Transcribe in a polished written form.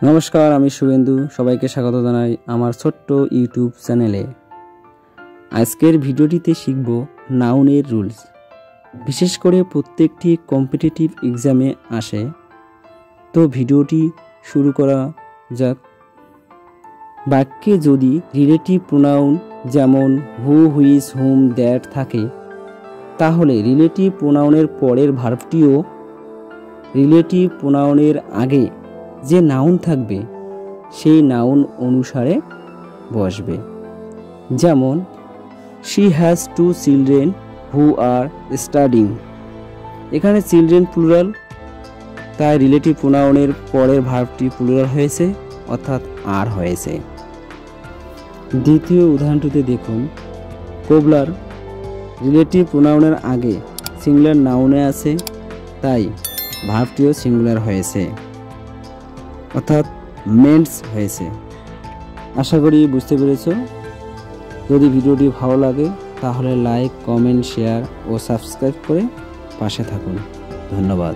নমস্কার, আমি শুভেন্দু। সবাইকে স্বাগত জানাই আমার ছোট্ট ইউটিউব চ্যানেলে। আজকের ভিডিওটিতে শিখব নাউনের রুলস। বিশেষ করে প্রত্যেকটি কম্পিটিটিভ এক্সামে আসে। তো ভিডিওটি শুরু করা যাক। বাক্যে যদি রিলেটিভ প্রোনাউন যেমন হু, হুইচ, হুম, দ্যাট থাকে, তাহলে রিলেটিভ প্রোনাউনের পরের ভার্বটিও রিলেটিভ প্রোনাউনের আগে যে নাউন থাকবে সেই নাউন অনুসারে বসবে। যেমন she has 2 children who are studying. এখানে চিলড্রেন প্লুরাল, তাই রিলেটিভ প্রোনাউনের পরের ভার্বটি প্লুরাল হয়েছে, অর্থাৎ আর হয়েছে। দ্বিতীয় উদাহরণটিতে দেখুন, কোবলার রিলেটিভ প্রোনাউনের আগে সিঙ্গুলার নাউনে আছে, তাই ভার্বটিও সিঙ্গুলার হয়েছে, অর্থাৎ মেন্টস হয়েছে। আশা করি বুঝতে পেরেছ। যদি ভিডিওটি ভালো লাগে তাহলে লাইক, কমেন্ট, শেয়ার ও সাবস্ক্রাইব করে পাশে থাকুন। ধন্যবাদ।